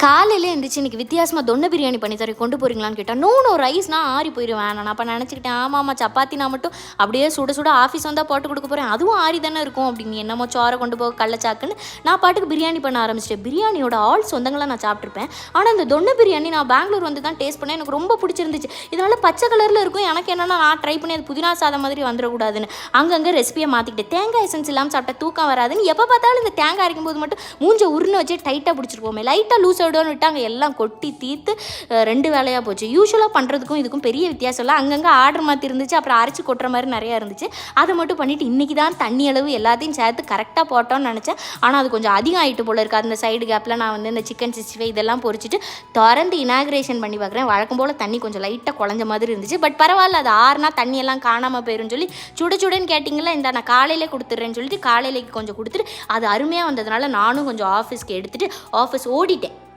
காலையில எந்திரிச்சு இன்னைக்கு வித்தியாசமாக தொன்னை பிரியாணி பண்ணி தரேன் கொண்டு போகிறீங்களான்னு கேட்டால் நோ ரைஸ்னா ஆறி போயிடுவேன். நான் அப்போ நினச்சிக்கிட்டேன் ஆமாம் சப்பாத்தி நான் மட்டும் அப்படியே சுட சுட ஆஃபீஸ் வந்தால் போட்டு கொடுக்க போகிறேன், அதுவும் ஆறி தானே இருக்கும் அப்படின்னு என்னமோ சோறை கொண்டு போக கள்ளச்சாக்குன்னு நான் பாட்டுக்கு பிரியாணி பண்ண ஆரம்பிச்சிட்டேன். பிரியாணியோட ஆல் சொந்தங்களாக நான் சாப்பிட்ருப்பேன். ஆனால் இந்த தொன்னை பிரியாணி நான் பெங்களூர் வந்து தான் டேஸ்ட் பண்ணேன், எனக்கு ரொம்ப பிடிச்சிருந்துச்சு. இதனால் பச்சை கலரில் இருக்கும், எனக்கு என்னென்னா நான் ட்ரை பண்ணி அது புதினா சாதம் மாதிரி வந்துடக்கூடாதுன்னு அங்கங்கே ரெசிபியை மாற்றிக்கிட்டேன். தேங்காய் எசன்ஸ் இல்லாமல் சாப்பிட்டா தூக்கம் வராதுன்னு எப்போ பார்த்தாலும் இந்த தேங்காய் அரைக்கும் போது மட்டும் மூஞ்ச உருன்னு வச்சு டைட்டாக பிடிச்சிருப்போமே, லைட்டாக லூஸ் விடுவோன்னு விட்டாங்க, எல்லாம் கொட்டி தீர்த்து 2 வேலையாக போச்சு. யூஸ்வலாக பண்ணுறதுக்கும் இதுக்கும் பெரிய வித்தியாசம் இல்லை. அங்கங்கே ஆர்டர் மாற்றி இருந்துச்சு, அப்புறம் அரைச்சி கொட்டுற மாதிரி நிறையா இருந்துச்சு. அதை மட்டும் பண்ணிவிட்டு இன்றைக்கி தான் தண்ணி அளவு எல்லாத்தையும் சேர்த்து கரெக்டாக போட்டோன்னு நினச்சேன். ஆனால் அது கொஞ்சம் அதிகம் ஆகிட்டு போல இருக்குது. அந்த சைடு கேப்பில் நான் வந்து இந்த சிக்கன் 65 இதெல்லாம் பொரிச்சிட்டு திறந்து இனாக்ரேஷன் பண்ணி பார்க்குறேன். வழக்கம் போல் தண்ணி கொஞ்சம் லைட்டாக குழஞ்ச மாதிரி இருந்துச்சு. பட் பரவாயில்ல, அது ஆறுனா தண்ணியெல்லாம் காணாமல் போயிருன்னு சொல்லி சுடுன்னு கேட்டிங்களா, இந்த நான் காலையிலே கொடுத்துட்றேன்னு சொல்லிட்டு காலையிலேக்கு கொஞ்சம் கொடுத்துட்டு அது அருமையாக வந்ததுனால நானும் கொஞ்சம் ஆஃபீஸ்க்கு எடுத்துகிட்டு ஆஃபீஸ் ஓடிட்டேன்.